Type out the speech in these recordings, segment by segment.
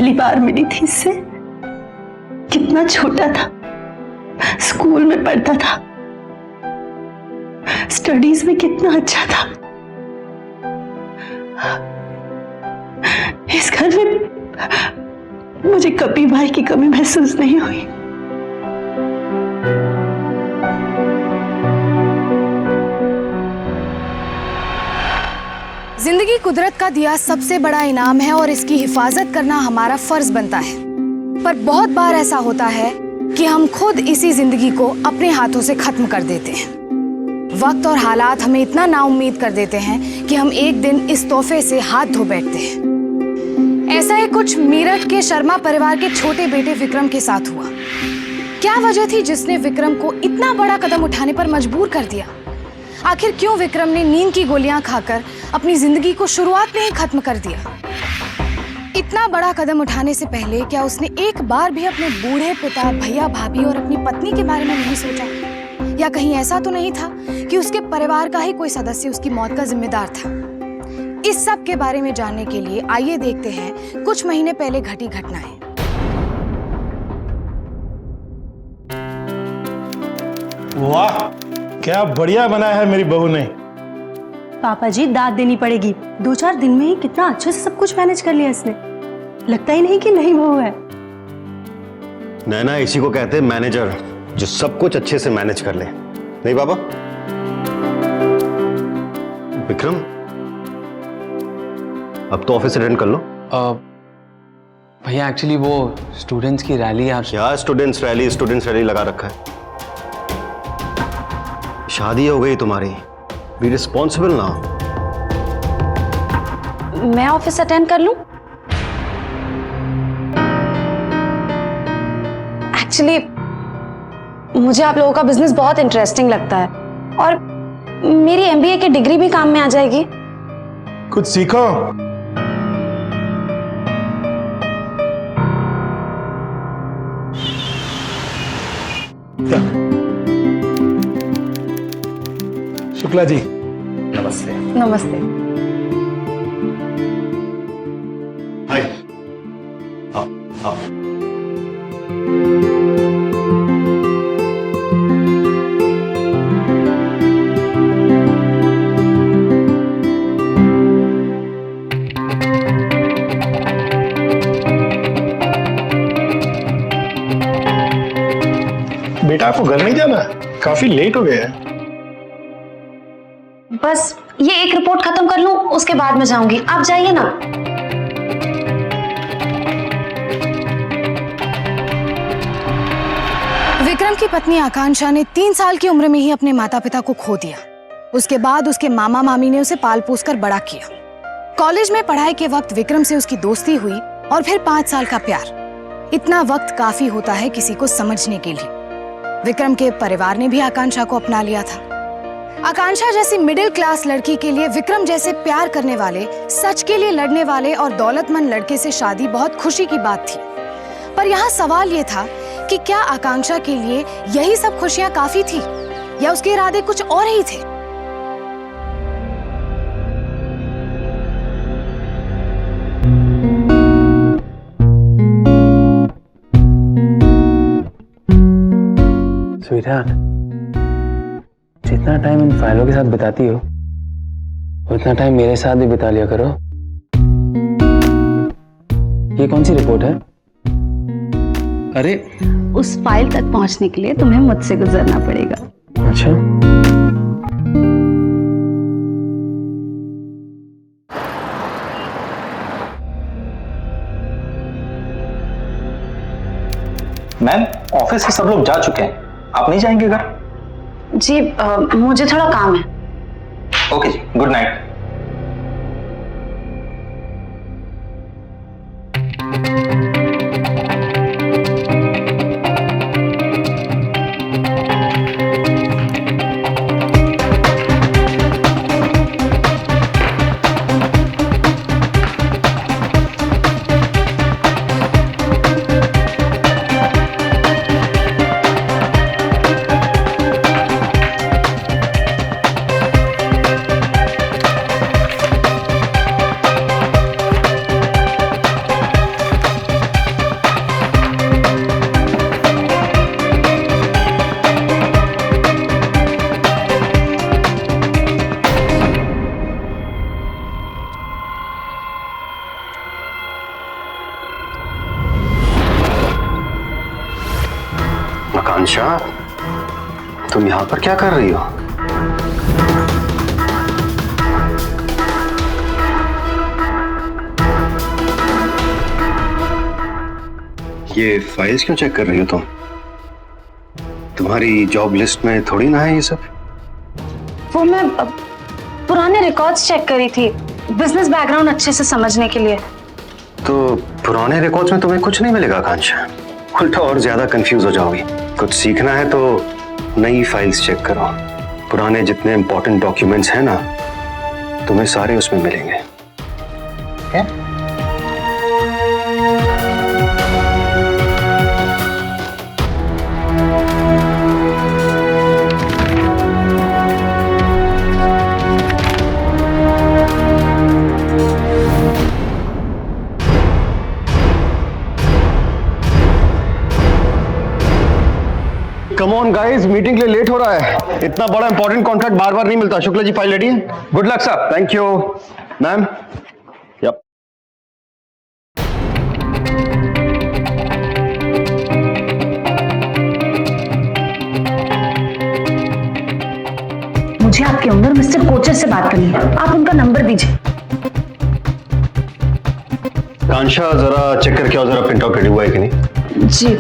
पहली बार मिली थी इससे, कितना छोटा था, स्कूल में पढ़ता था, स्टडीज में कितना अच्छा था। इस घर में मुझे कभी भाई की कमी महसूस नहीं हुई। जिंदगी कुदरत का दिया सबसे बड़ा इनाम है और इसकी हिफाजत करना हमारा फर्ज बनता है। पर बहुत बार ऐसा होता है कि हम खुद इसी जिंदगी को अपने हाथों से खत्म कर देते हैं। वक्त और हालात हमें इतना नाउम्मीद कर देते हैं कि हम एक दिन इस तोहफे से हाथ धो बैठते हैं। ऐसा ही कुछ मेरठ के शर्मा परिवार के छोटे बेटे विक्रम के साथ हुआ। क्या वजह थी जिसने विक्रम को इतना बड़ा कदम उठाने पर मजबूर कर दिया? आखिर क्यों विक्रम ने नींद की गोलियां खाकर अपनी जिंदगी को शुरुआत में ही खत्म कर दिया? इतना बड़ा कदम उठाने से पहले क्या उसने एक बार भी अपने बूढ़े पिता, भैया, भाभी और अपनी पत्नी के बारे में नहीं सोचा? या कहीं ऐसा तो नहीं था कि उसके परिवार का ही कोई सदस्य उसकी मौत का जिम्मेदार था? इस सब के बारे में जानने के लिए आइए देखते हैं कुछ महीने पहले घटी घटनाएं। वाह, क्या बढ़िया बनाया है मेरी बहू ने। पापा जी, दाद देनी पड़ेगी। 2-4 दिन में ही कितना अच्छे से सब कुछ मैनेज कर लिया इसने। लगता ही नहीं कि नई बहू है। नैना इसी को कहते हैं मैनेजर, जो सब कुछ अच्छे से मैनेज कर ले। नहीं बाबा? विक्रम, अब तो ऑफिस अटेंड कर लो। भैया एक्चुअली वो स्टूडेंट्स की रैली है। क्या स्टूडेंट्स रैली लगा रखा है? शादी हो गई तुम्हारी, बी रिस्पॉन्सिबल ना। मैं ऑफिस अटेंड कर लूं? एक्चुअली मुझे आप लोगों का बिजनेस बहुत इंटरेस्टिंग लगता है और मेरी एमबीए की डिग्री भी काम में आ जाएगी। कुछ सीखो। शुक्ला जी, नमस्ते। नमस्ते। हाय। आओ, आओ। बेटा आपको घर नहीं जाना? काफी लेट हो गया है। बस ये एक रिपोर्ट खत्म कर लूं, उसके बाद मैं जाऊंगी। आप जाइए ना। विक्रम की पत्नी आकांक्षा ने 3 साल की उम्र में ही अपने माता पिता को खो दिया। उसके बाद उसके मामा मामी ने उसे पाल पोस कर बड़ा किया। कॉलेज में पढ़ाई के वक्त विक्रम से उसकी दोस्ती हुई और फिर 5 साल का प्यार। इतना वक्त काफी होता है किसी को समझने के लिए। विक्रम के परिवार ने भी आकांक्षा को अपना लिया था। आकांक्षा जैसी मिडिल क्लास लड़की के लिए विक्रम जैसे प्यार करने वाले, सच के लिए लड़ने वाले और दौलतमंद लड़के से शादी बहुत खुशी की बात थी। पर यहाँ सवाल ये था कि क्या आकांक्षा के लिए यही सब खुशियां काफी थी या उसके इरादे कुछ और ही थे? स्वीटहार्ट, जितना टाइम इन फाइलों के साथ बिताती हो उतना टाइम मेरे साथ भी बिता लिया करो। ये कौन सी रिपोर्ट है? अरे उस फाइल तक पहुंचने के लिए तुम्हें मुझसे गुजरना पड़ेगा। अच्छा, मैम ऑफिस से सब लोग जा चुके हैं, आप नहीं जाएंगे घर? जी मुझे थोड़ा काम है। ओके जी, गुड नाइट। कांक्षा, तुम यहां पर क्या कर रही हो? ये फाइल्स क्यों चेक कर रही हो तुम? तुम्हारी जॉब लिस्ट में थोड़ी ना है ये सब। वो मैं पुराने रिकॉर्ड्स चेक करी थी, बिजनेस बैकग्राउंड अच्छे से समझने के लिए। तो पुराने रिकॉर्ड्स में तुम्हें कुछ नहीं मिलेगा कांक्षा, उल्टा और ज्यादा कंफ्यूज हो जाओगी। कुछ सीखना है तो नई फाइल्स चेक करो। पुराने जितने इंपॉर्टेंट डॉक्यूमेंट्स हैं ना, तुम्हें सारे उसमें मिलेंगे। क्या? कम ऑन गाइस, मीटिंग के लिए लेट हो रहा है। इतना बड़ा इंपॉर्टेंट कॉन्ट्रैक्ट बार बार नहीं मिलता। शुक्ला जी, फाइल रेडी है? Good luck sir. Thank you ma'am. Yup. मुझे आपके ओनर मिस्टर कोचर से बात करनी है, आप उनका नंबर दीजिए। कांक्षा, जरा चेक करके आओ जरा प्रिंट आउट रेडी हुआ है कि नहीं। जी।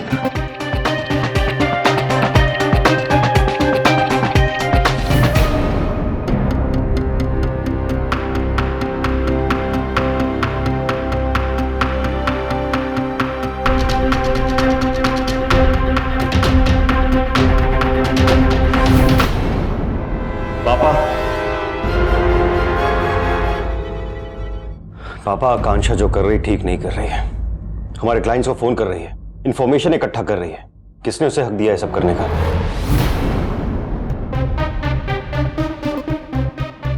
पापा, कांक्षा जो कर रही ठीक नहीं कर रही है। हमारे क्लाइंट्स को फोन कर रही है, इंफॉर्मेशन इकट्ठा कर रही है। किसने उसे हक दिया है सब करने का?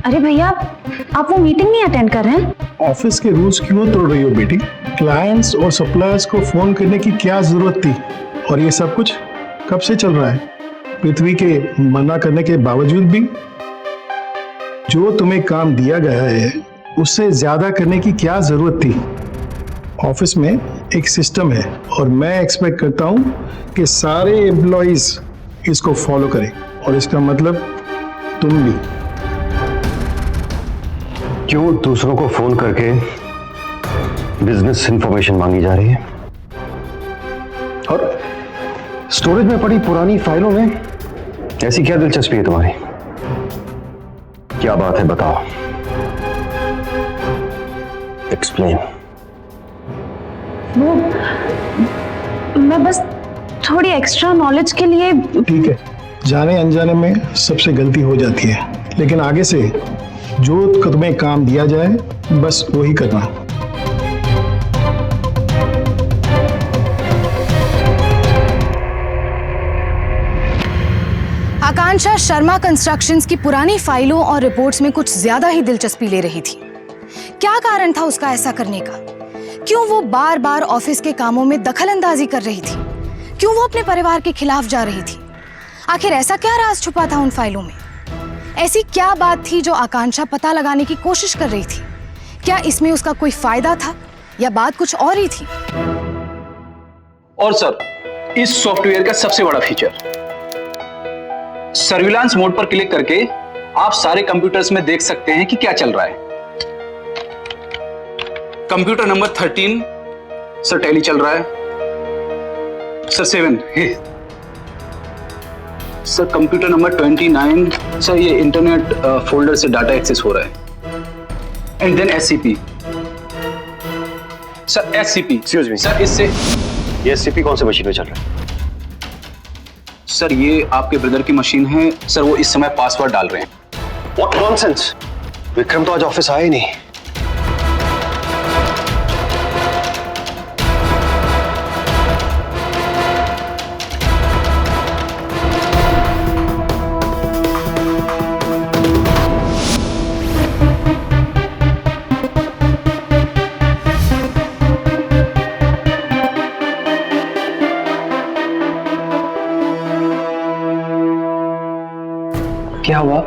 अरे भैया, आप वो मीटिंग नहीं अटेंड कर रहे हैं? ऑफिस के रूल्स क्यों तोड़ रही हो बेटी? क्लाइंट्स और सप्लायर्स को फोन करने की क्या जरूरत थी? और ये सब कुछ कब से चल रहा है? पृथ्वी के मना करने के बावजूद भी? जो तुम्हें काम दिया गया है उससे ज्यादा करने की क्या जरूरत थी? ऑफिस में एक सिस्टम है और मैं एक्सपेक्ट करता हूं कि सारे एम्प्लॉइज इसको फॉलो करें, और इसका मतलब तुम भी। क्यों दूसरों को फोन करके बिजनेस इंफॉर्मेशन मांगी जा रही है? और स्टोरेज में पड़ी पुरानी फाइलों में ऐसी क्या दिलचस्पी है तुम्हारी? क्या बात है, बताओ। एक्सप्लेन। वो मैं बस थोड़ी एक्स्ट्रा नॉलेज के लिए। ठीक है, जाने अनजाने में सबसे गलती हो जाती है, लेकिन आगे से जो तुम्हें काम दिया जाए बस वही करना। आकांक्षा शर्मा कंस्ट्रक्शंस की पुरानी फाइलों और रिपोर्ट्स में कुछ ज्यादा ही दिलचस्पी ले रही थी। क्या कारण था उसका ऐसा करने का? क्यों वो बार बार ऑफिस के कामों में दखल अंदाजी कर रही थी? क्यों वो अपने परिवार के खिलाफ जा रही थी? आखिर ऐसा क्या राज छुपा था उन फाइलों में? ऐसी क्या बात थी जो आकांक्षा पता लगाने की कोशिश कर रही थी? क्या इसमें उसका कोई फायदा था या बात कुछ और ही थी? और सर, इस सॉफ्टवेयर का सबसे बड़ा फीचर, सर्विलांस मोड पर क्लिक करके आप सारे कंप्यूटर्स में देख सकते हैं कि क्या चल रहा है। कंप्यूटर नंबर 13 सर टैली चल रहा है। Sir 7 sir computer number 29 sir ये इंटरनेट फोल्डर से डाटा एक्सेस हो रहा है। And then SCP sir, SCP excuse me sir, इससे ये एससीपी कौन सी मशीन में चल रहा है? सर ये आपके ब्रदर की मशीन है सर, वो इस समय पासवर्ड डाल रहे हैं। What nonsense! विक्रम तो आज ऑफिस आया ही नहीं। क्या हुआ?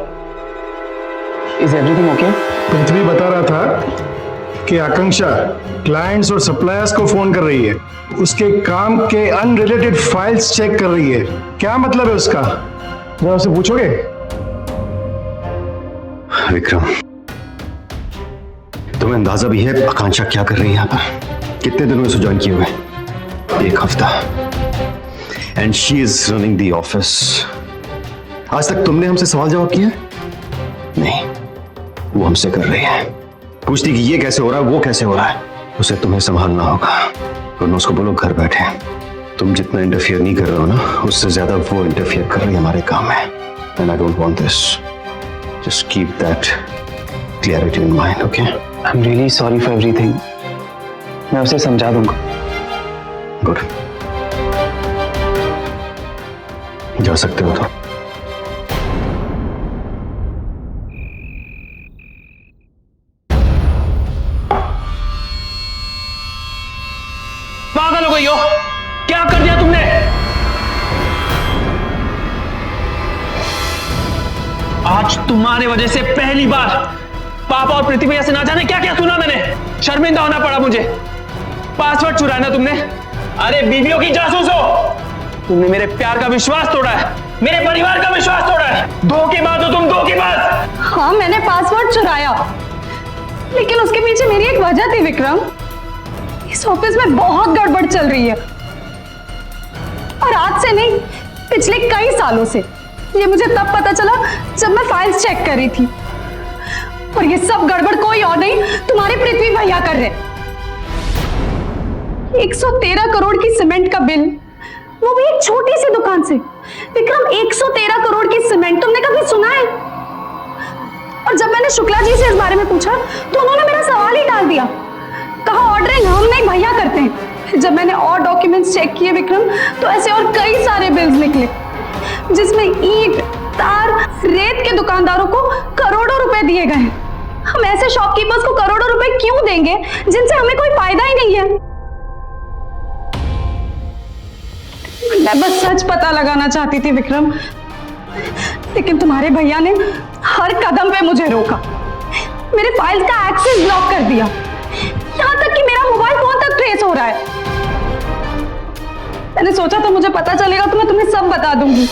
Is everything okay? पृथ्वी बता रहा था कि आकांक्षा क्लाइंट्स और सप्लायर्स को फोन कर रही है, उसके काम के अनरिलेटेड फाइल्स चेक कर रही है। क्या मतलब है उसका? जरा उससे पूछोगे? विक्रम, तुम्हें अंदाजा भी है आकांक्षा क्या कर रही है यहाँ पर? कितने दिनों से ज्वाइन किए हुए? 1 हफ्ता। And she is running the office. आज तक तुमने हमसे सवाल जवाब किया? नहीं, वो हमसे कर रही है। पूछती कि ये कैसे हो रहा है, वो कैसे हो रहा है। उसे तुम्हें संभालना होगा, वरना उसको बोलो घर बैठे। तुम जितना इंटरफियर नहीं कर रहे हो ना, उससे ज्यादा वो इंटरफियर कर रही है हमारे काम में। And I don't want this. Just keep that clarity in mind, okay? I am really sorry for everything. मैं उसे समझा दूंगा। गुड, जा सकते हो तो। पागल हो गई हो? क्या कर दिया तुमने? आज तुम्हारे वजह से पहली बार पापा और पृथ्वी भैया से ना जाने क्या क्या सुना मैंने। शर्मिंदा होना पड़ा मुझे। पासवर्ड चुराया ना तुमने? अरे बीवियों की जासूस हो तुमने। मेरे प्यार का विश्वास तोड़ा है, मेरे परिवार का विश्वास तोड़ा है। धोखेबाज हो तुम, धोखेबाज। हाँ, मैंने पासवर्ड चुराया, लेकिन उसके पीछे मेरी एक वजह थी विक्रम। इस ऑफिस में बहुत गड़बड़ चल रही है, और आज से नहीं, पिछले कई सालों से। ये मुझे तब पता चला जब मैं फाइल्स चेक कर रही थी, और ये सब गड़बड़ कोई और नहीं, तुम्हारे पृथ्वी भैया कर रहे। 113 करोड़ की सीमेंट का बिल, वो भी एक छोटी सी दुकान से। विक्रम, 113 करोड़ की सीमेंट तुमने कभी सुना है? और जब मैंने शुक्ला जी से इस बारे में पूछा तो उन्होंने मेरा सवाल ही टाल दिया। कहा ऑर्डरिंग हम नहीं भैया करते हैं। जब मैंने और डॉक्यूमेंट्स चेक किए विक्रम, तो ऐसे और कई सारे बिल्स निकले, जिसमें ईंट, तार, रेत के दुकानदारों को करोड़ों रुपए दिए गए। हम ऐसे शॉपकीपर्स को करोड़ों रुपए क्यों देंगे जिनसे हमें कोई फायदा ही नहीं है? मैं बस सच पता लगाना चाहती थी विक्रम, लेकिन तुम्हारे भैया ने हर कदम पे मुझे रोका, मेरे फाइल्स का एक्सेस ब्लॉक कर दिया, यहां तक कि मेरा मोबाइल फोन तक ट्रेस हो रहा है। मैंने सोचा था मुझे पता चलेगा तो मैं तुम्हें सब बता दूंगी,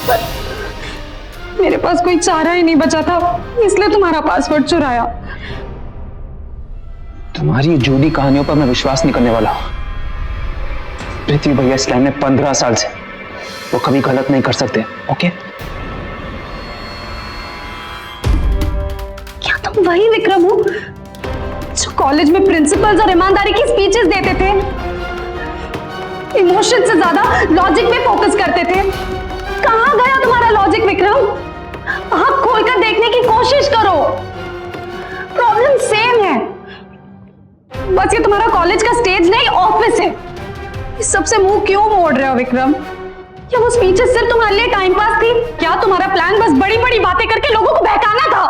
पर मेरे पास कोई चारा ही नहीं बचा था, इसलिए तुम्हारा पासवर्ड चुराया। तुम्हारी झूठी कहानियों पर मैं विश्वास नहीं करने वाला हूं। पृथ्वी भैया इस लाइन में 15 साल से, वो कभी गलत नहीं कर सकते, ओके? क्या तुम वही विक्रम हो जो कॉलेज में प्रिंसिपल्स और ईमानदारी की स्पीचेस देते थे, इमोशन से ज्यादा लॉजिक में फोकस करते थे? कहां गया तुम्हारा लॉजिक विक्रम? आंख खोलकर देखने की कोशिश करो, प्रॉब्लम सेम है, बस ये तुम्हारा कॉलेज का स्टेज नहीं, ऑफिस है। इस सबसे मुंह क्यों मोड़ रहे हो विक्रम? क्या वो स्पीचेस सिर्फ तुम्हारे लिए टाइम पास थी? क्या तुम्हारा प्लान बस बड़ी बड़ी बातें करके लोगों को बहकाना था?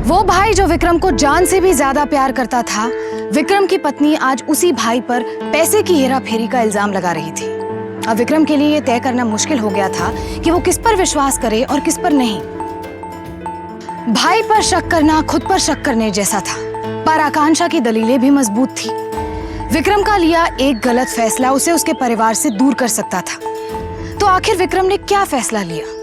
वो भाई जो विक्रम को जान से भी ज्यादा प्यार करता था, विक्रम की पत्नी आज उसी भाई पर पैसे की हेराफेरी का इल्जाम लगा रही थी। अब विक्रम के लिए यह तय करना मुश्किल हो गया था कि वो किस पर विश्वास करे और किस पर नहीं। भाई पर शक करना खुद पर शक करने जैसा था, पर आकांक्षा की दलीलें भी मजबूत थी। विक्रम का लिया एक गलत फैसला उसे उसके परिवार से दूर कर सकता था। तो आखिर विक्रम ने क्या फैसला लिया?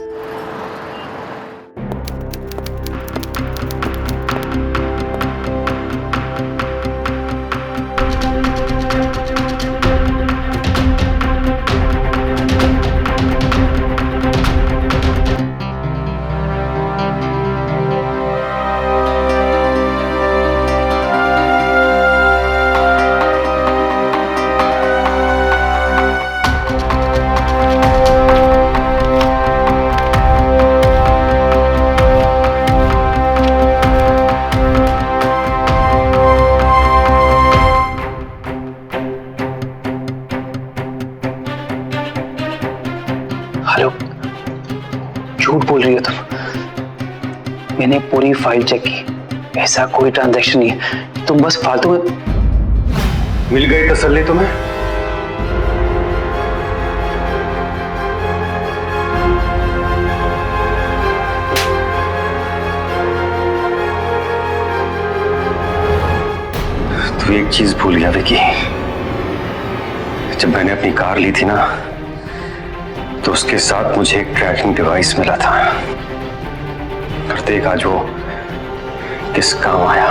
हेलो, झूठ बोल रही हो तुम? मैंने पूरी फाइल चेक की, ऐसा कोई ट्रांजैक्शन नहीं है। तुम बस फालतू में। मिल गई तसल्ली तुम्हें? तू एक चीज भूल गया विकी, जब मैंने अपनी कार ली थी ना तो उसके साथ मुझे एक ट्रैकिंग डिवाइस मिला था। और देख आज वो किस काम आया।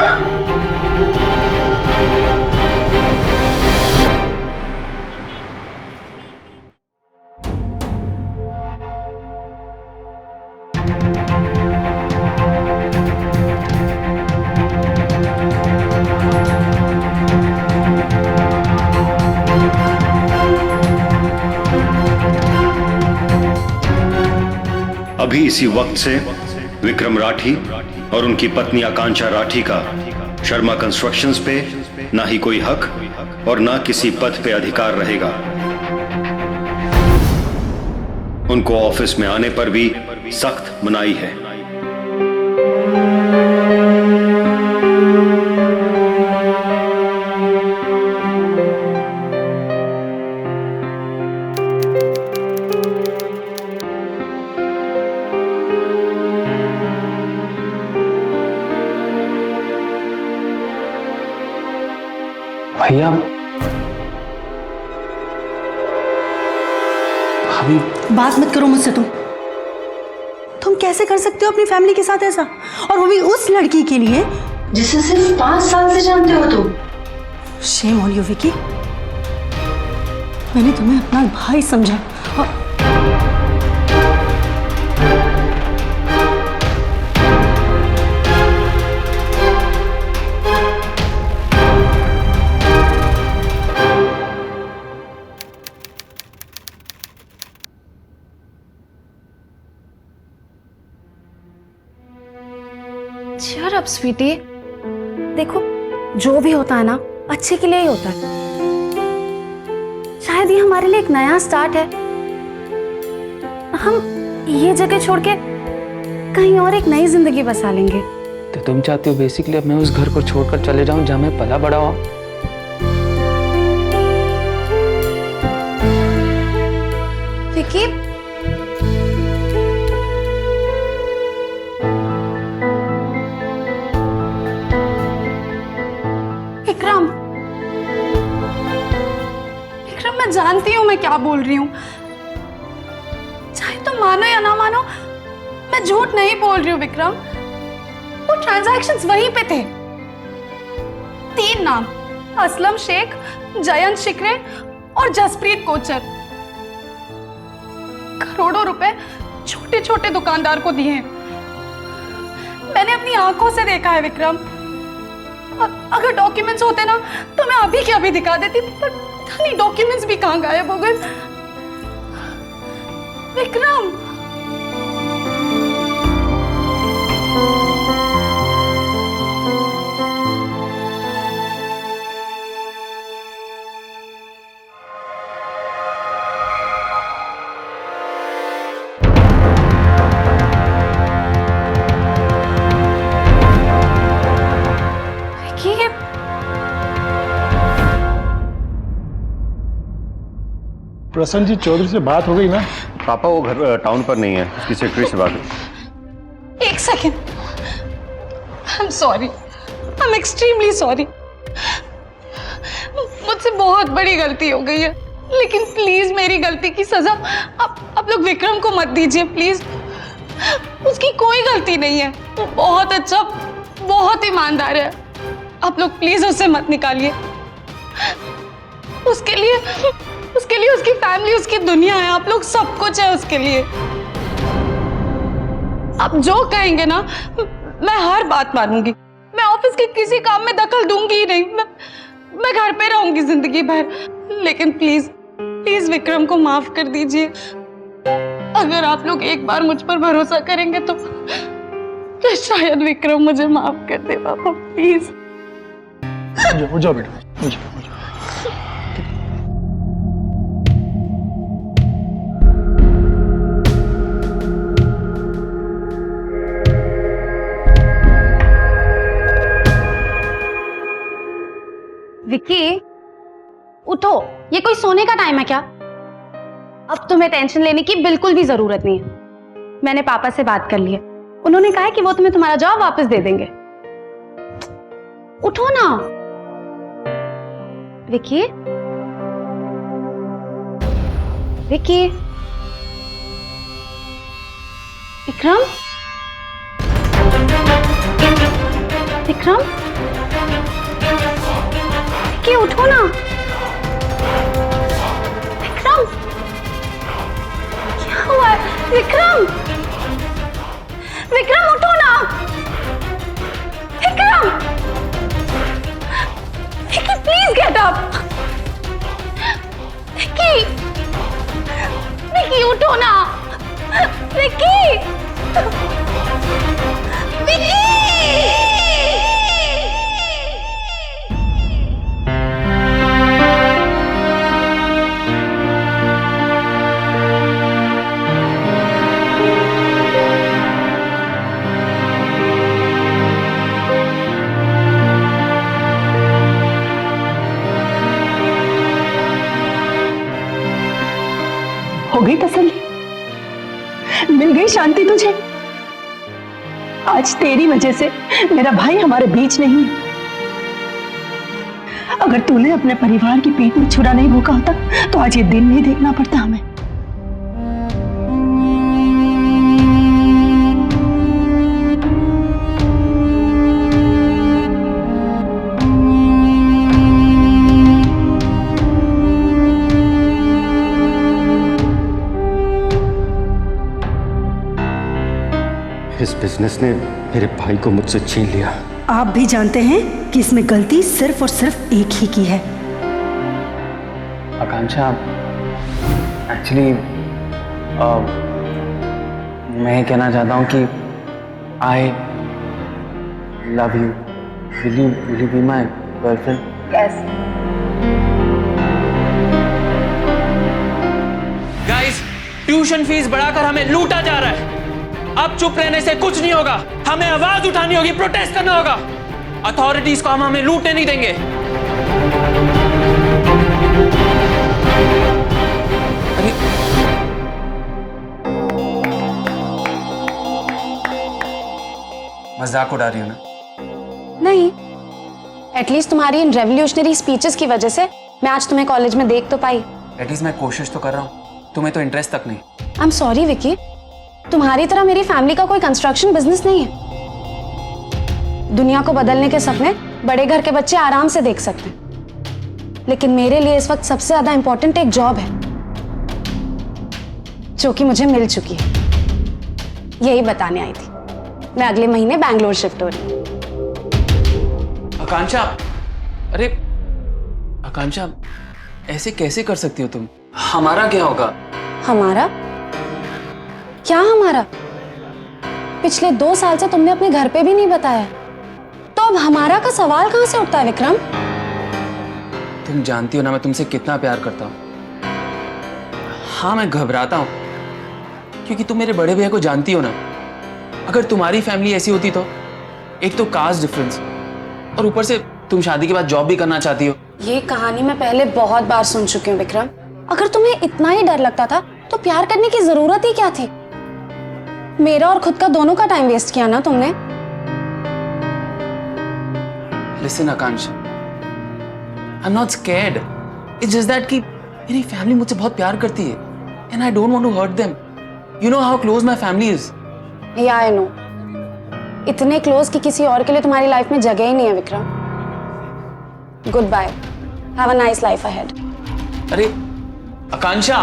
अभी इसी वक्त से विक्रम राठी और उनकी पत्नी आकांक्षा राठी का शर्मा कंस्ट्रक्शंस पे ना ही कोई हक और ना किसी पद पे अधिकार रहेगा। उनको ऑफिस में आने पर भी सख्त मनाही है। भैया, भाभी, बात मत करो मुझसे। तुम कैसे कर सकते हो अपनी फैमिली के साथ ऐसा, और वो भी उस लड़की के लिए जिसे सिर्फ 5 साल से जानते हो तुम। Shame on you Vicky. मैंने तुम्हें अपना भाई समझा और Cheer up, sweetie. देखो, जो भी होता है ना अच्छे के लिए ही होता है। शायद ये हमारे लिए एक नया स्टार्ट है। हम ये जगह छोड़ के कहीं और एक नई जिंदगी बसा लेंगे। तो तुम चाहती हो बेसिकली अब मैं उस घर को छोड़कर चले जाऊं जहां मैं पला बड़ा हुआ? विकी, विक्रम, विक्रम मैं जानती हूँ मैं क्या बोल रही हूँ। चाहे तुम मानो या ना मानो, मैं झूठ नहीं बोल रही हूँ विक्रम। वो ट्रांजैक्शंस वहीं पे थे। 3 नाम, असलम शेख, जयंत शिकरे और जसप्रीत कोचर। करोड़ों रुपए छोटे छोटे दुकानदार को दिए हैं। मैंने अपनी आंखों से देखा है विक्रम। अगर डॉक्यूमेंट्स होते ना तो मैं अभी के अभी दिखा देती, पर पता नहीं डॉक्यूमेंट्स भी कहां गायब हो गए। विक्रम, प्रसन्न जी चौधरी से बात हो गई ना? पापा वो घर टाउन पर नहीं है, उसकी सेक्रेटरी से बात हुई। एक second. I am sorry, I am extremely sorry. मुझसे बहुत बड़ी गलती हो गई है, लेकिन प्लीज मेरी गलती की सजा आप लोग विक्रम को मत दीजिए प्लीज। उसकी कोई गलती नहीं है, वो बहुत अच्छा, बहुत ईमानदार है। आप लोग प्लीज उसे मत निकालिए। उसके लिए उसकी फैमिली, उसकी दुनिया है। आप लोग सब कुछ है उसके लिए। आप जो कहेंगे ना मैं हर बात मानूंगी। मैं ऑफिस के किसी काम में दखल दूंगी ही नहीं। मैं घर पे रहूंगी जिंदगी भर। लेकिन प्लीज प्लीज विक्रम को माफ कर दीजिए। अगर आप लोग एक बार मुझ पर भरोसा करेंगे तो शायद विक्रम मुझे माफ कर दे। पापा प्लीज। हो जाओ बेटा, हो जाओ। विक्की उठो, ये कोई सोने का टाइम है क्या? अब तुम्हें टेंशन लेने की बिल्कुल भी जरूरत नहीं है। मैंने पापा से बात कर ली है, उन्होंने कहा है कि वो तुम्हें तुम्हारा जॉब वापस दे देंगे। उठो ना विक्की। विक्की, विक्रम, विक्रम, विक्की उठो ना। विक्रम, क्या हुआ? विक्रम, विक्रम उठो ना। Vikram, Vicky please get up. Vicky, Vicky उठो ना। विक्की, विक्की। हो गई तसल्ली, मिल गई शांति तुझे। आज तेरी वजह से मेरा भाई हमारे बीच नहीं है। अगर तूने अपने परिवार की पेट में छुरा नहीं भोंका होता तो आज ये दिन नहीं देखना पड़ता हमें। इस बिजनेस ने मेरे भाई को मुझसे छीन लिया। आप भी जानते हैं कि इसमें गलती सिर्फ और सिर्फ एक ही की है। आकांक्षा, एक्चुअली मैं कहना चाहता हूँ कि I love you. Will you be my girlfriend? Guys, tuition fees बढ़ाकर हमें लूटा जा रहा है। अब चुप रहने से कुछ नहीं होगा, हमें आवाज उठानी होगी, प्रोटेस्ट करना होगा। अथॉरिटीज को हम हमें लूटने नहीं देंगे। अरे मजाक उड़ा रही हो ना? नहीं, एटलीस्ट तुम्हारी इन रेवोल्यूशनरी स्पीचेस की वजह से मैं आज तुम्हें कॉलेज में देख तो पाई। एटलीस्ट मैं कोशिश तो कर रहा हूँ, तुम्हें तो इंटरेस्ट तक नहीं। आई एम सॉरी विक्की, तुम्हारी तरह मेरी फैमिली का कोई कंस्ट्रक्शन बिजनेस नहीं है। दुनिया को बदलने के सपने बड़े घर के बच्चे आराम से देख सकते हैं, लेकिन मेरे लिए इस वक्त सबसे ज्यादा इंपॉर्टेंट एक जॉब है जो कि मुझे मिल चुकी है। यही बताने आई थी। मैं अगले महीने बैंगलोर शिफ्ट हो रही हूँ। आकांक्षा, अरे आकांक्षा, ऐसे कैसे कर सकती हो तुम? हमारा क्या होगा? हमारा क्या? हमारा पिछले 2 साल से तुमने अपने घर पे भी नहीं बताया, तो अब हमारा का सवाल कहां से उठता है विक्रम? तुम जानती हो ना मैं तुमसे कितना प्यार करता हूँ। हाँ, मैं घबराता हूँ क्योंकि तुम मेरे बड़े भैया को जानती हो ना। अगर तुम्हारी फैमिली ऐसी होती तो, एक तो कास्ट डिफरेंस और ऊपर से तुम शादी के बाद जॉब भी करना चाहती हो। ये कहानी मैं पहले बहुत बार सुन चुकी हूँ विक्रम। अगर तुम्हें इतना ही डर लगता था तो प्यार करने की जरूरत ही क्या थी? मेरा और खुद का दोनों का टाइम वेस्ट किया ना तुमने। Listen, Akanksha, I'm not scared. It's just that कि मेरी फैमिली मुझसे बहुत प्यार करती है and I don't want to hurt them. You know how close my family is. Yeah, I know. इतने क्लोज कि किसी और के लिए तुम्हारी लाइफ में जगह ही नहीं है Vikram. Goodbye. Have a nice life ahead. अरे आकांक्षा,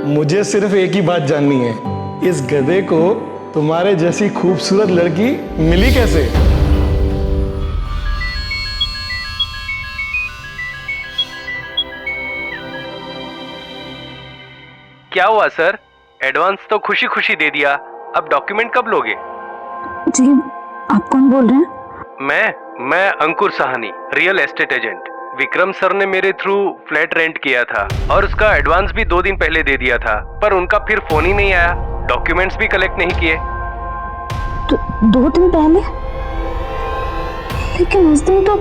मुझे सिर्फ एक ही बात जाननी है, इस गधे को तुम्हारे जैसी खूबसूरत लड़की मिली कैसे? क्या हुआ सर? एडवांस तो खुशी खुशी दे दिया, अब डॉक्यूमेंट कब लोगे? जी, आप कौन बोल रहे हैं? मैं मैं Ankur Sahni, real estate agent. Vikram sir ने मेरे थ्रू फ्लैट रेंट किया था और उसका एडवांस भी 2 दिन पहले दे दिया था, पर उनका फिर फोन ही नहीं आया, डॉक्यूमेंट्स भी कलेक्ट नहीं किए। तो 2 दिन पहले? लेकिन उस दिन तो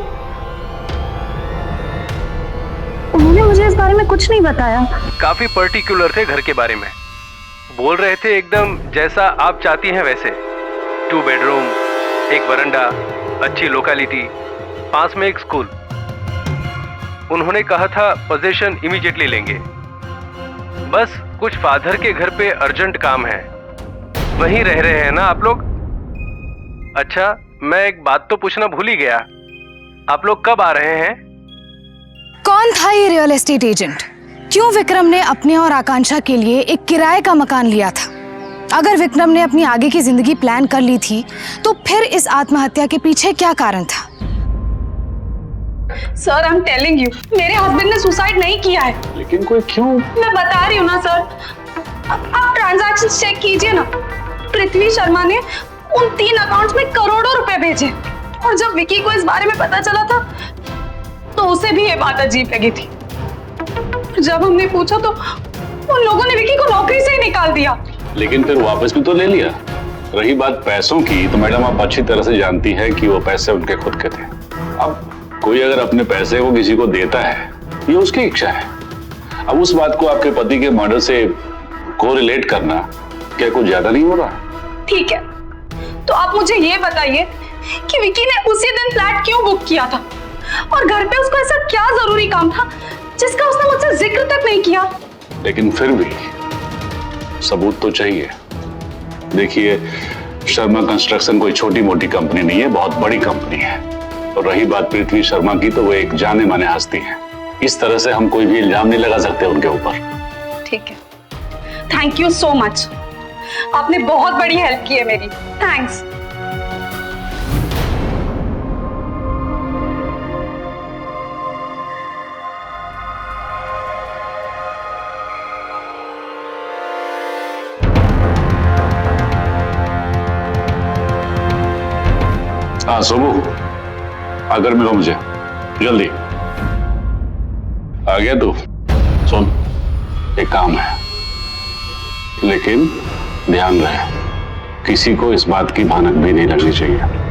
उन्होंने मुझे इस बारे में कुछ नहीं बताया। काफी पर्टिकुलर थे घर के बारे में, बोल रहे थे एकदम जैसा आप चाहती हैं वैसे। 2 बेडरूम, 1 वरांडा, अच्छी लोकेलिटी, पास में एक स्कूल। उन्होंने कहा था पोजीशन इमीडिएटली लेंगे, बस कुछ फादर के घर पे अर्जेंट काम है। वहीं रह रहे हैं ना आप लोग? अच्छा, मैं एक बात तो पूछना भूल ही गया, आप लोग कब आ रहे हैं? कौन था ये रियल एस्टेट एजेंट? क्यों विक्रम ने अपने और आकांक्षा के लिए एक किराए का मकान लिया था? अगर विक्रम ने अपनी आगे की जिंदगी प्लान कर ली थी, तो फिर इस आत्महत्या के पीछे क्या कारण था? Sir, I am telling you, मेरे हस्बैंड ने सुसाइड नहीं किया है। लेकिन कोई क्यों? मैं बता रही हूँ ना सर, आप ट्रांजैक्शन चेक कीजिए ना। पृथ्वी शर्मा ने उन 3 अकाउंट्स में करोड़ों रुपए भेजे, और जब विकी को इस बारे में पता चला था तो उसे भी ये बात अजीब लगी थी। जब हमने पूछा तो उन लोगों ने विकी को नौकरी से ही निकाल दिया। लेकिन फिर वापस भी तो ले लिया। रही बात पैसों की, तो मैडम आप अच्छी तरह से जानती है कि वो पैसे उनके खुद के थे। अब कोई अगर अपने पैसे को किसी को देता है, ये उसकी इच्छा है। अब उस बात को आपके पति के मर्डर से कोरिलेट करना क्या कुछ ज्यादा नहीं हो रहा? ठीक है, तो आप मुझे ये बताइए कि विकी ने उसी दिन फ्लैट क्यों बुक किया था, और घर पे उसको ऐसा क्या जरूरी काम था जिसका उसने मुझसे जिक्र तक नहीं किया? लेकिन फिर भी सबूत तो चाहिए। देखिए, शर्मा कंस्ट्रक्शन कोई छोटी मोटी कंपनी नहीं है, बहुत बड़ी कंपनी है। और रही बात पृथ्वी शर्मा की, तो वो एक जाने माने हस्ती है। इस तरह से हम कोई भी इल्जाम नहीं लगा सकते उनके ऊपर। ठीक है, थैंक यू सो मच, आपने बहुत बड़ी हेल्प की है मेरी। थैंक्स। हाँ सोबू, आकर मिलो मुझे जल्दी। आ गया तू? सुन, एक काम है, लेकिन ध्यान रहे किसी को इस बात की भनक भी नहीं लगनी चाहिए।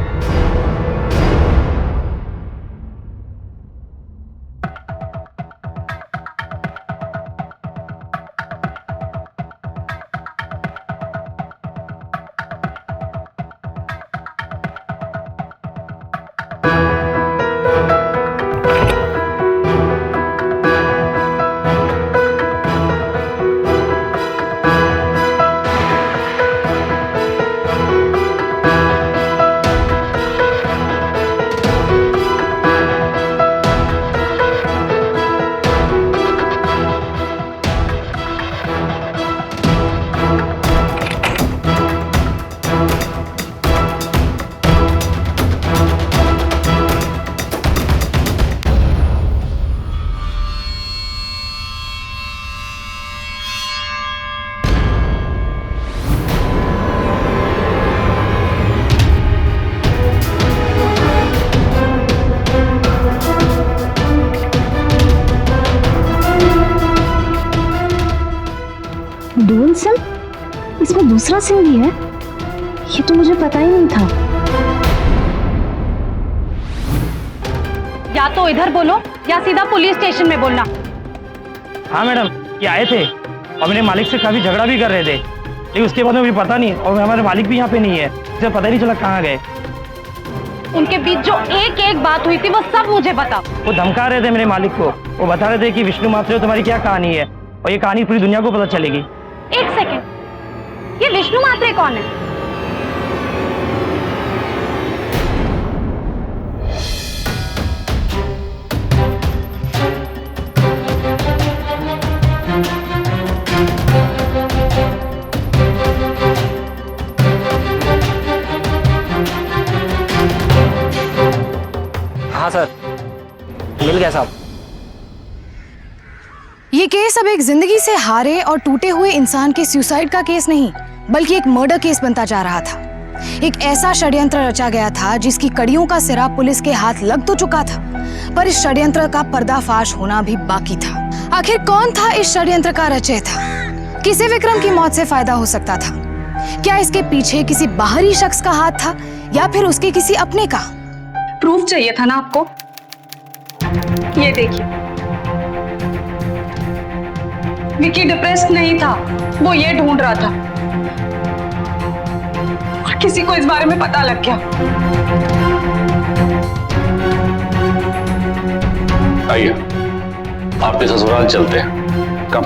Dual SIM? इसमें दूसरा सिम भी है? ये तो मुझे पता ही नहीं था। या तो इधर बोलो या सीधा पुलिस स्टेशन में बोलना। हाँ मैडम, ये आए थे और मेरे मालिक से काफी झगड़ा भी कर रहे थे, लेकिन उसके बाद में मुझे पता नहीं, और हमारे मालिक भी यहाँ पे नहीं है, मुझे पता ही नहीं चला कहाँ गए। उनके बीच जो एक एक बात हुई थी वो सब मुझे बता। वो धमका रहे थे मेरे मालिक को, वो बता रहे थे कि विष्णु मात्रे तुम्हारी क्या कहानी है, और ये कहानी पूरी दुनिया को पता चलेगी। एक सेकेंड, ये विष्णु मात्रे कौन है? हाँ सर, मिल गया साहब। ये केस अब एक जिंदगी से हारे और टूटे हुए इंसान के सुसाइड का केस नहीं, बल्कि एक मर्डर केस बनता जा रहा था। एक ऐसा षड्यंत्र रचा गया था जिसकी कड़ियों का सिरा पुलिस के हाथ लग तो चुका था, पर इस षड्यंत्र का पर्दाफाश होना भी बाकी था। आखिर कौन था इस षड्यंत्र का रचयिता? किसे विक्रम की मौत से फायदा हो सकता था? क्या इसके पीछे किसी बाहरी शख्स का हाथ था या फिर उसके किसी अपने का? प्रूफ चाहिए था ना आपको? ये देखिए, विकी डिप्रेस्ड नहीं था, वो ये ढूंढ रहा था और किसी को इस बारे में पता लग गया। आइए, आपके ससुराल चलते हैं। कम।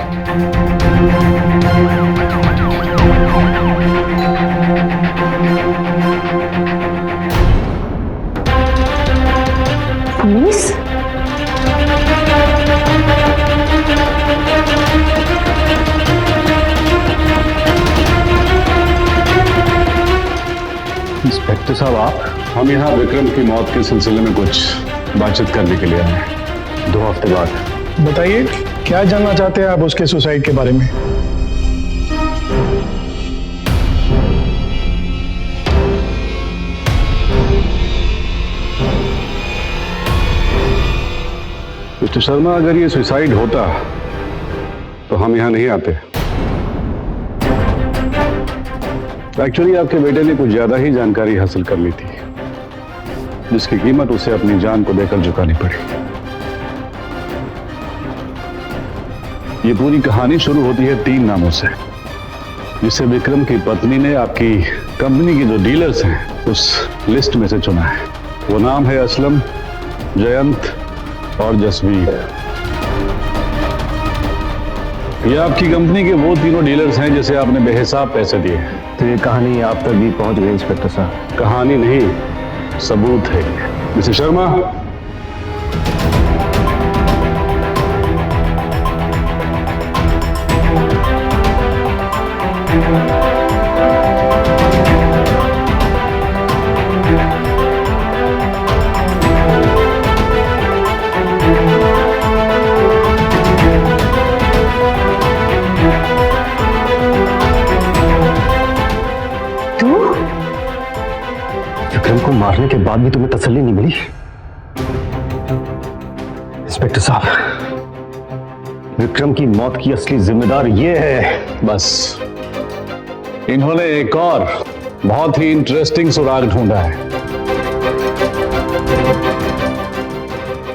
पुलिस? इंस्पेक्टर साहब, आप? हम यहाँ विक्रम की मौत के सिलसिले में कुछ बातचीत करने के लिए आए हैं। 2 हफ्ते बाद। बताइए, क्या जानना चाहते हैं आप उसके सुसाइड के बारे में? मिस्टर शर्मा, अगर ये सुसाइड होता तो हम यहाँ नहीं आते। एक्चुअली आपके बेटे ने कुछ ज्यादा ही जानकारी हासिल कर ली थी, जिसकी कीमत उसे अपनी जान को देकर चुकानी पड़ी। ये पूरी कहानी शुरू होती है 3 नामों से, जिसे विक्रम की पत्नी ने आपकी कंपनी के जो डीलर्स हैं उस लिस्ट में से चुना है। वो नाम है असलम, जयंत और जसवीर। ये आपकी कंपनी के वो तीनों डीलर्स हैं जिसे आपने बेहिसाब पैसे दिए। तो ये कहानी आप तक भी पहुंच गई इंस्पेक्टर साहब? कहानी नहीं, सबूत है। मिस्टर शर्मा, विक्रम को मारने के बाद भी तुम्हें तसल्ली नहीं मिली? इंस्पेक्टर साहब, विक्रम की मौत की असली जिम्मेदार ये है। बस इन्होंने एक और बहुत ही इंटरेस्टिंग सुराग ढूंढा है,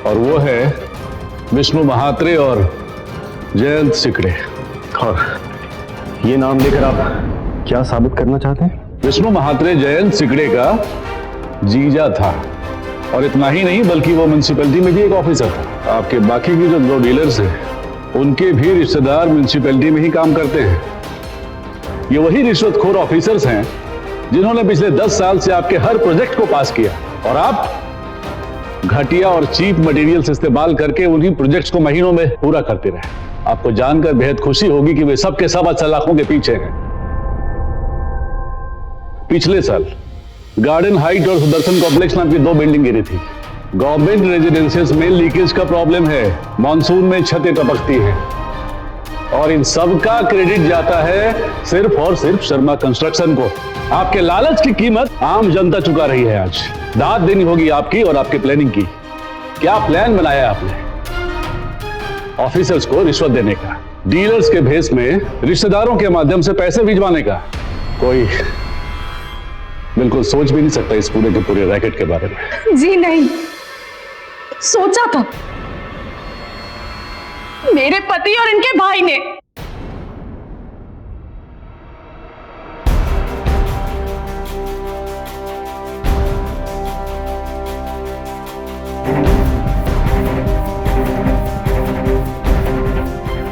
और वो है विष्णु महात्रे और जयंत सिकड़े। और ये नाम लेकर आप क्या साबित करना चाहते हैं? विष्णु महात्रे जयंत सिकड़े का जीजा था, और इतना ही नहीं बल्कि वो म्युनिसिपैलिटी में भी एक ऑफिसर था। आपके बाकी की जो 2 डीलर्स हैं उनके भी रिश्तेदार म्युनिसिपैलिटी में ही काम करते हैं। ये वही रिश्वतखोर ऑफिसर्स हैं जिन्होंने पिछले 10 साल से आपके हर प्रोजेक्ट को पास किया, और आप घटिया और चीप मटेरियल्स इस्तेमाल करके उन्हीं प्रोजेक्ट्स को महीनों में पूरा करते रहे। आपको जानकर बेहद खुशी होगी कि वे सब के सब सलाखों के पीछे हैं। पिछले साल गार्डन हाइट और सुदर्शन कॉम्प्लेक्स नाम की 2 बिल्डिंग गिरी थी। गवर्नमेंट रेजिडेंसेस में लीकेज का प्रॉब्लम है, मॉनसून में छतें टपकती हैं, और इन सब का क्रेडिट जाता है सिर्फ और सिर्फ शर्मा कंस्ट्रक्शन को। आपके लालच की कीमत आम जनता चुका रही है। आज दाद देनी होगी आपकी और आपकी प्लानिंग की। क्या प्लान बनाया आपने? ऑफिसर्स को रिश्वत देने का, डीलर्स के भेस में रिश्तेदारों के माध्यम से पैसे भिजवाने का। कोई बिल्कुल सोच भी नहीं सकता इस पूरे के पूरे रैकेट के बारे में। जी नहीं, सोचा था मेरे पति और इनके भाई ने।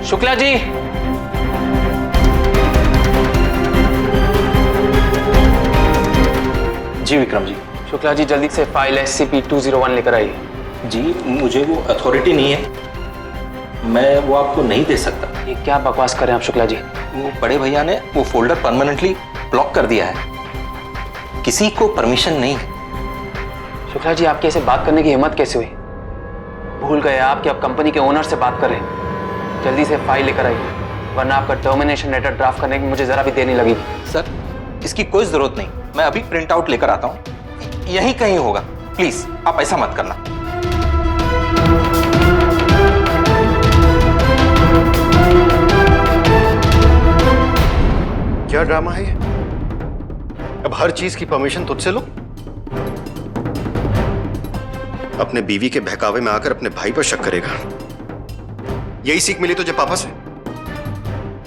शुक्ला जी, जी विक्रम जी। शुक्ला जी जल्दी से फाइल SCP-201 लेकर आइए। जी, मुझे वो अथॉरिटी नहीं है, मैं वो आपको नहीं दे सकता। ये क्या बकवास कर रहे हैं आप शुक्ला जी? वो बड़े भैया ने वो फोल्डर परमानेंटली ब्लॉक कर दिया है, किसी को परमिशन नहीं। शुक्ला जी, आपकी ऐसे बात करने की हिम्मत कैसे हुई? भूल गए आप कि आप कंपनी के ओनर से बात कर रहे हैं। जल्दी से फाइल लेकर आइए, वरना आपका टर्मिनेशन लेटर ड्राफ्ट करने में मुझे जरा भी देर नहीं लगेगी। सर, इसकी कोई जरूरत नहीं। मैं अभी प्रिंट आउट लेकर आता हूँ, यहीं कहीं होगा। प्लीज आप ऐसा मत करना। क्या ड्रामा है ये? अब हर चीज की परमिशन तुझसे लो? अपने बीवी के बहकावे में आकर अपने भाई पर शक करेगा? यही सीख मिली तुझे पापा से?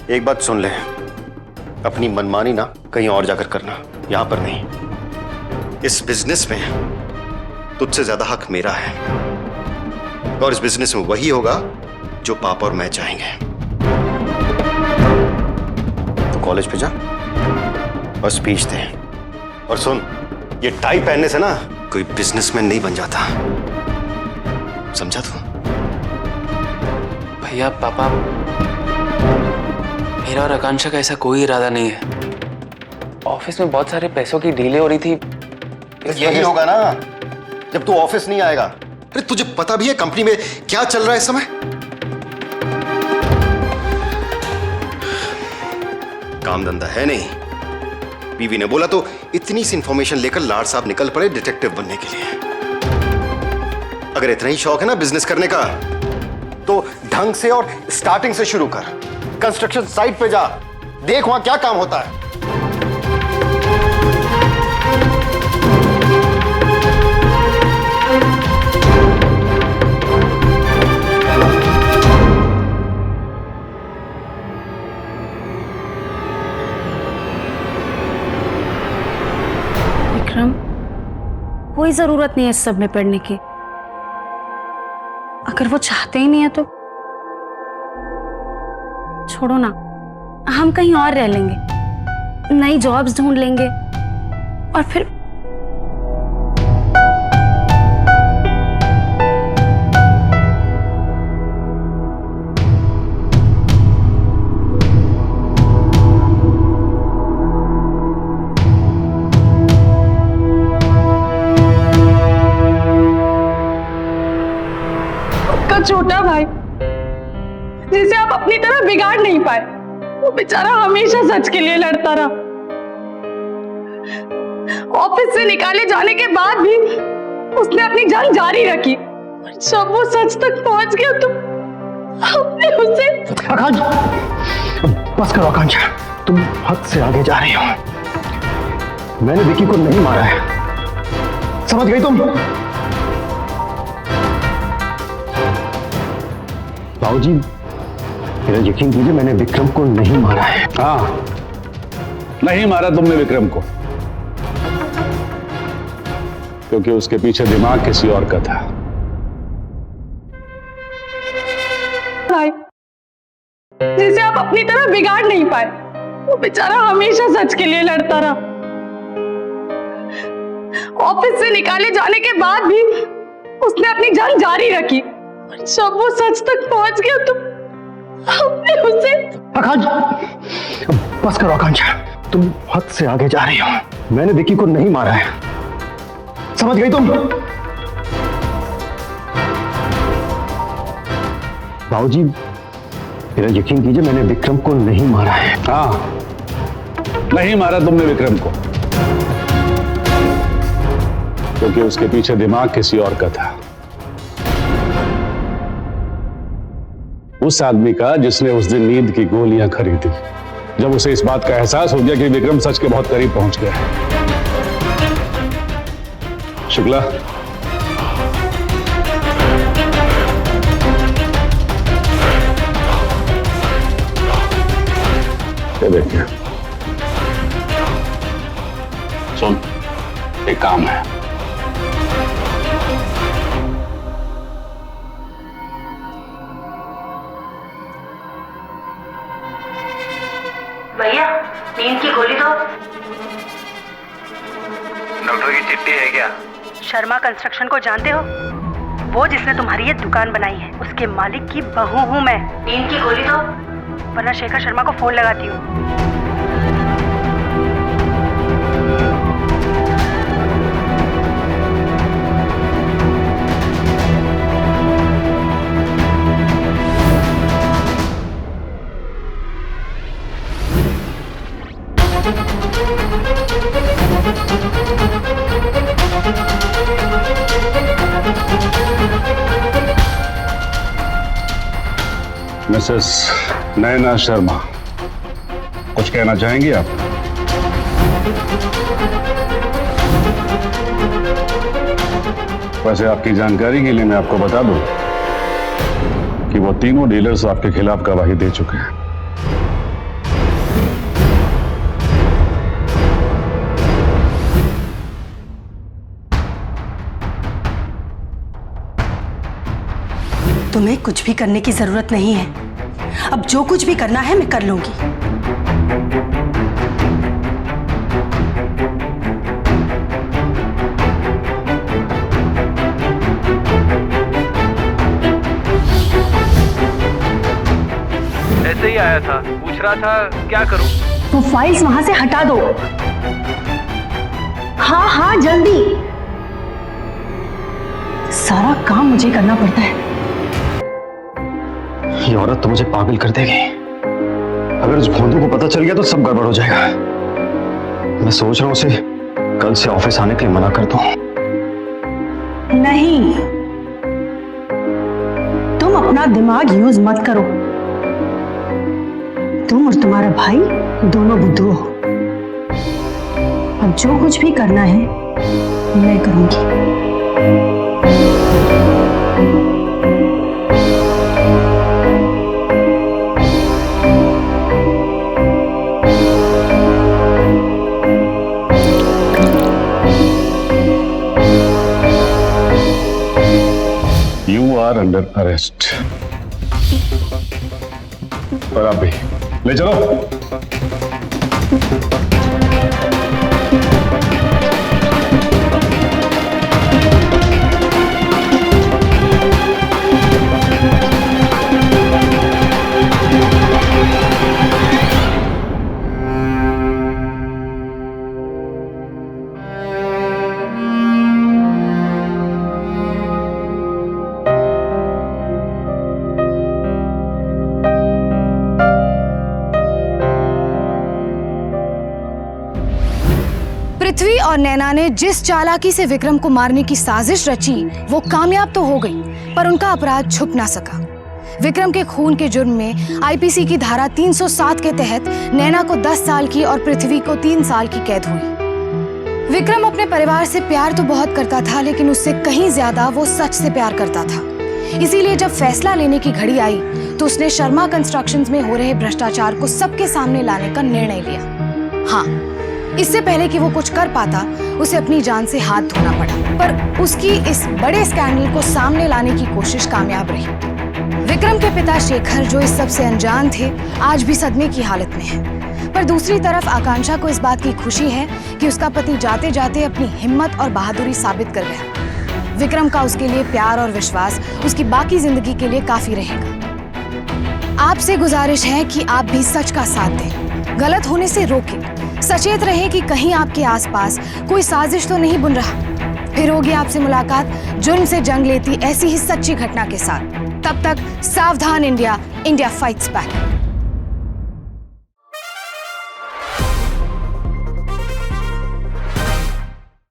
एक बात सुन ले, अपनी मनमानी ना कहीं और जाकर करना, यहां पर नहीं। इस बिजनेस में तुझसे ज्यादा हक मेरा है, और इस बिजनेस में वही होगा जो पापा और मैं चाहेंगे। तो कॉलेज पे जा और स्पीच दे। और सुन, ये टाई पहनने से ना कोई बिजनेसमैन नहीं बन जाता, समझा तू? भैया पापा, मेरा और आकांक्षा का ऐसा कोई इरादा नहीं है। ऑफिस में बहुत सारे पैसों की डीले हो रही थी। यही होगा ना जब तू ऑफिस नहीं आएगा। अरे तुझे पता भी है कंपनी में क्या चल रहा है इस समय? काम धंधा है नहीं। बीवी ने बोला तो इतनी सी इंफॉर्मेशन लेकर लाड साहब निकल पड़े डिटेक्टिव बनने के लिए। अगर इतना ही शौक है ना बिजनेस करने का, तो ढंग से और स्टार्टिंग से शुरू कर। कंस्ट्रक्शन साइट पे जा, देख वहां क्या काम होता है। विक्रम, कोई जरूरत नहीं है इस सब में पड़ने की। अगर वो चाहते ही नहीं है तो छोड़ो ना, हम कहीं और रह लेंगे, नई जॉब्स ढूंढ लेंगे और फिर आपका छोटा भाई जिसे आप अपनी तरह बिगाड़ नहीं पाए, वो बेचारा हमेशा सच के लिए लड़ता रहा। ऑफिस से निकाले जाने के बाद भी उसने अपनी जंग जारी रखी। जब वो सच तक पहुंच गया तो हमने उसे। आकांक्षा, बस करो आकांक्षा, तुम हद से आगे जा रही हो। मैंने विकी को नहीं मारा है, समझ गई तुम? बाबूजी, मेरा यकीन कीजिए, मैंने विक्रम को नहीं मारा है। हाँ, नहीं मारा तुमने विक्रम को, क्योंकि उसके पीछे दिमाग किसी और का था। भाई जिसे आप अपनी तरह बिगाड़ नहीं पाए, वो बेचारा हमेशा सच के लिए लड़ता रहा। ऑफिस से निकाले जाने के बाद भी उसने अपनी जंग जारी रखी। जब वो सच तक पहुंच गया तो हमने उसे। आकांक्षा, बस करो आकांक्षा, तुम हद से आगे जा रही हो। मैंने विकी को नहीं मारा है, समझ गई तुम? बाबूजी, मेरा यकीन कीजिए, मैंने विक्रम को नहीं मारा है। हाँ, नहीं मारा तुमने विक्रम को, क्योंकि उसके पीछे दिमाग किसी और का था। उस आदमी का जिसने उस दिन नींद की गोलियां खरीदी, जब उसे इस बात का एहसास हो गया कि विक्रम सच के बहुत करीब पहुंच गया है। शुक्ला, ये देखिए, सुन, एक काम है। भैया, नींद की गोली दो। डॉक्टर की चिट्ठी है क्या? शर्मा कंस्ट्रक्शन को जानते हो? वो जिसने तुम्हारी ये दुकान बनाई है, उसके मालिक की बहू हूँ मैं। नींद की गोली दो, वरना शेखर शर्मा को फोन लगाती हूँ। मिसेस नैना शर्मा, कुछ कहना चाहेंगी आप? वैसे आपकी जानकारी के लिए मैं आपको बता दूं कि वो तीनों डीलर्स आपके खिलाफ गवाही दे चुके हैं। तुम्हें कुछ भी करने की जरूरत नहीं है। अब जो कुछ भी करना है मैं कर लूंगी। ऐसे ही आया था, पूछ रहा था क्या करूं। वो फाइल्स वहां से हटा दो। हाँ हाँ जल्दी। सारा काम मुझे करना पड़ता है। ये औरत तो मुझे पागल कर देगी। अगर उस भोंदू को पता चल गया तो सब गड़बड़ हो जाएगा। मैं सोच रहा हूं उसे कल से ऑफिस आने के लिए मना कर दूं। नहीं, तुम अपना दिमाग यूज मत करो। तुम और तुम्हारा भाई दोनों बुद्धू हो। अब जो कुछ भी करना है मैं करूंगी। You are under arrest। और आप भी ले चलो। पृथ्वी और नैना ने जिस चालाकी से विक्रम को मारने की साजिश रची वो कामयाब तो हो गई, पर उनका अपराध छुप ना सका। विक्रम के खून के जुर्म में आईपीसी की धारा 307 के तहत नैना को 10 साल की और पृथ्वी को 3 साल की कैद हुई। विक्रम अपने परिवार से प्यार तो बहुत करता था, लेकिन उससे कहीं ज्यादा वो सच से प्यार करता था। इसीलिए जब फैसला लेने की घड़ी आई तो उसने शर्मा कंस्ट्रक्शंस में हो रहे भ्रष्टाचार को सबके सामने लाने का निर्णय लिया। हाँ, इससे पहले कि वो कुछ कर पाता उसे अपनी जान से हाथ धोना पड़ा, पर उसकी इस बड़े स्कैंडल को सामने लाने की कोशिश कामयाब रही। विक्रम के पिता शेखर, जो इस सब से अनजान थे, आज भी सदमे की हालत में हैं। पर दूसरी तरफ आकांक्षा को इस बात की खुशी है कि उसका पति जाते जाते अपनी हिम्मत और बहादुरी साबित कर गया। विक्रम का उसके लिए प्यार और विश्वास उसकी बाकी जिंदगी के लिए काफी रहेगा। आपसे गुजारिश है कि आप भी सच का साथ दें, गलत होने से रोकें, सचेत रहें कि कहीं आपके आसपास कोई साजिश तो नहीं बुन रहा। फिर होगी आपसे मुलाकात जुर्म से जंग लेती ऐसी ही सच्ची घटना के साथ। तब तक सावधान इंडिया, इंडिया फाइट्स बैक।